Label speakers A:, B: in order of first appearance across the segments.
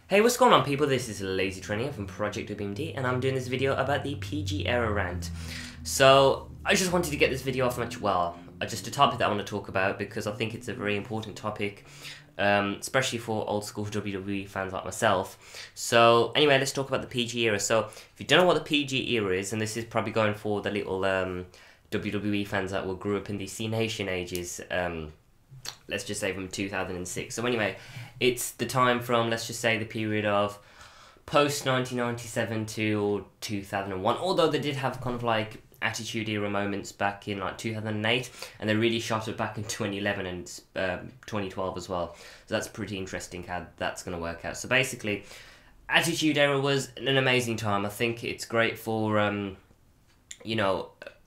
A: Hey, what's going on, people? This is Lazy Trainer from Project WMD, and I'm doing this video about the PG era rant. So, I just wanted to get this video off just a topic that I want to talk about because I think it's a very important topic, especially for old school WWE fans like myself. So, anyway, let's talk about the PG era. So, if you don't know what the PG era is, and this is probably going for the little WWE fans that grew up in the C Nation ages, let's just say from 2006. So anyway, it's the time from, let's just say, the period of post 1997 to 2001. Although they did have kind of like attitude era moments back in like 2008, and they really shot it back in 2011 and 2012 as well. So that's pretty interesting how that's going to work out. So basically, attitude era was an amazing time. I think it's great for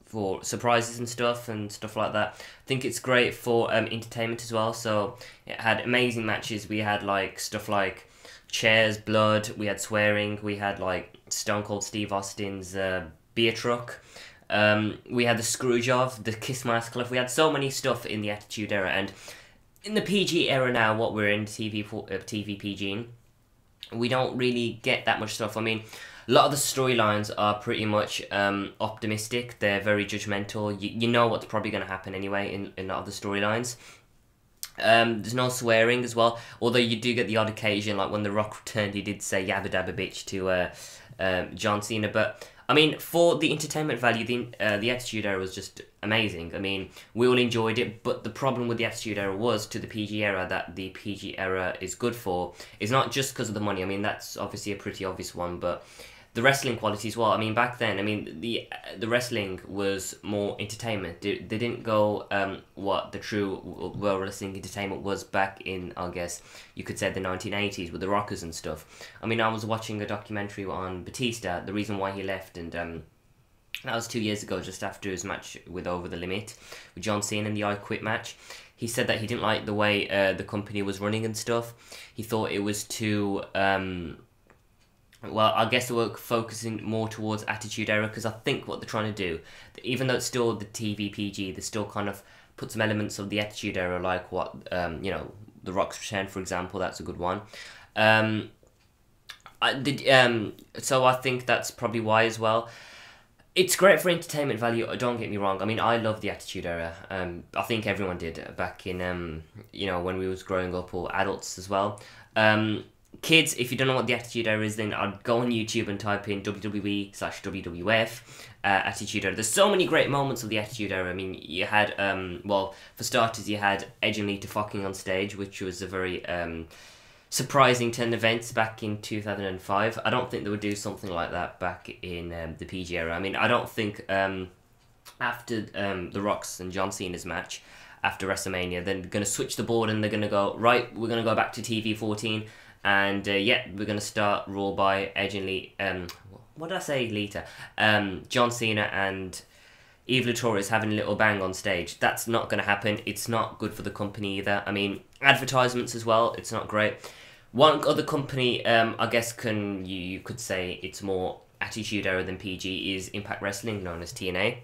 A: for surprises and stuff like that. I think it's great for entertainment as well. So it had amazing matches. We had like stuff like chairs, blood. We had swearing. We had like Stone Cold Steve Austin's beer truck. We had the Screwjob, the Kiss My Ass Club. We had so many stuff in the Attitude Era, and in the PG era now, what we're in TV PG, we don't really get that much stuff. I mean, a lot of the storylines are pretty much optimistic. They're very judgmental. You know what's probably going to happen anyway in a lot of the storylines. There's no swearing as well, although you do get the odd occasion, like when The Rock returned, he did say yabba dabba bitch to John Cena. But I mean, for the entertainment value, the Attitude Era was just amazing. I mean, we all enjoyed it, but the problem with the Attitude Era was, to the PG era, that the PG era is good for, is not just because of the money. I mean, that's obviously a pretty obvious one, but the wrestling quality as well. I mean, back then, I mean, the wrestling was more entertainment. They didn't go what the true world wrestling entertainment was back in, I guess, you could say the 1980s with the Rockers and stuff. I mean, I was watching a documentary on Batista, the reason why he left, and that was 2 years ago, just after his match with Over the Limit, with John Cena in the I Quit match. He said that he didn't like the way the company was running and stuff. He thought it was too well, I guess they were focusing more towards Attitude Era, because I think what they're trying to do, even though it's still the TV PG, they still kind of put some elements of the Attitude Era, like what, The Rock's Return, for example, that's a good one. So I think that's probably why as well. It's great for entertainment value, don't get me wrong. I mean, I love the Attitude Era. I think everyone did back in, when we was growing up, or adults as well. Kids, if you don't know what the Attitude Era is, then I'd go on YouTube and type in WWE/WWF Attitude Era. There's so many great moments of the Attitude Era. I mean, you had, well, for starters, you had Edge and Lita fucking on stage, which was a very surprising turn of events back in 2005. I don't think they would do something like that back in the PG era. I mean, I don't think after The Rock's and John Cena's match, after WrestleMania, they're going to switch the board and they're going to go, right, we're going to go back to TV 14. And yeah, we're going to start Raw by Edge and what did I say, Lita? John Cena and Eva Torres having a little bang on stage. That's not going to happen. It's not good for the company either. I mean, advertisements as well, it's not great. One other company, I guess you could say it's more Attitude Era than PG, is Impact Wrestling, known as TNA.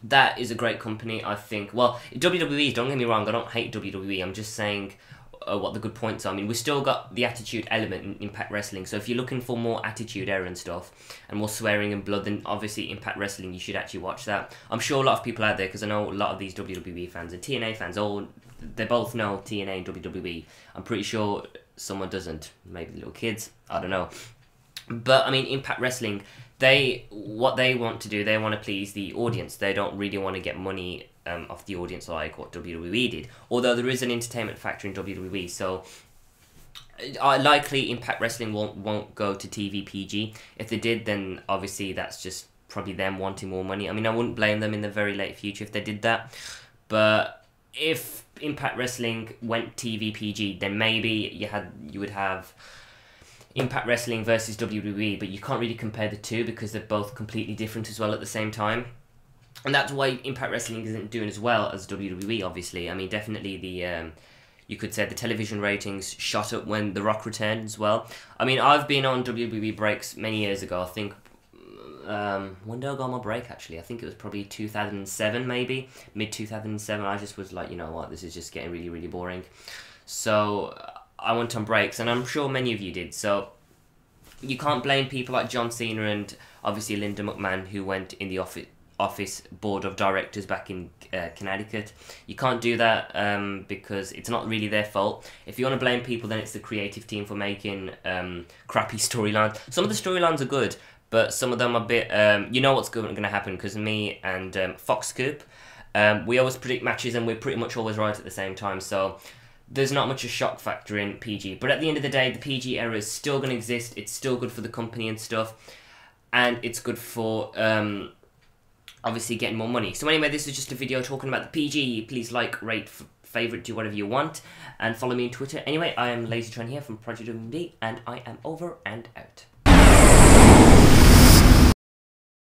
A: That is a great company, I think. Well, WWE, don't get me wrong, I don't hate WWE, I'm just saying what the good points are. I mean, we still got the attitude element in Impact Wrestling, so if you're looking for more Attitude Era and stuff, and more swearing and blood, then obviously Impact Wrestling, you should actually watch that. I'm sure a lot of people out there, because I know a lot of these WWE fans and TNA fans, they both know TNA and WWE. I'm pretty sure someone doesn't, maybe little kids, I don't know. But, I mean, Impact Wrestling, what they want to do, they want to please the audience. They don't really want to get money off the audience like what WWE did. Although there is an entertainment factor in WWE, so likely Impact Wrestling won't go to TV PG. If they did, then obviously that's just probably them wanting more money. I mean, I wouldn't blame them in the very late future if they did that. But if Impact Wrestling went TV PG, then maybe you would have Impact Wrestling versus WWE, but you can't really compare the two because they're both completely different as well at the same time. And that's why Impact Wrestling isn't doing as well as WWE, obviously. I mean, definitely you could say the television ratings shot up when The Rock returned as well. I mean, I've been on WWE breaks many years ago. I think, when did I go on my break, actually? I think it was probably 2007, maybe. Mid-2007. I just was like, you know what, this is just getting really, really boring. So I went on breaks, and I'm sure many of you did. So you can't blame people like John Cena and obviously Linda McMahon, who went in the office board of directors back in Connecticut. You can't do that because it's not really their fault. If you want to blame people, then it's the creative team for making crappy storylines. Some of the storylines are good, but some of them are a bit... you know what's going to happen, because me and Fox Scoop, we always predict matches, and we're pretty much always right at the same time, so there's not much a shock factor in PG. But at the end of the day, the PG era is still going to exist. It's still good for the company and stuff, and it's good for... obviously getting more money. So anyway, this is just a video talking about the PG. Please like, rate, favourite, do whatever you want, and follow me on Twitter. Anyway, I am LazyTron here from Project WD, and I am over and out.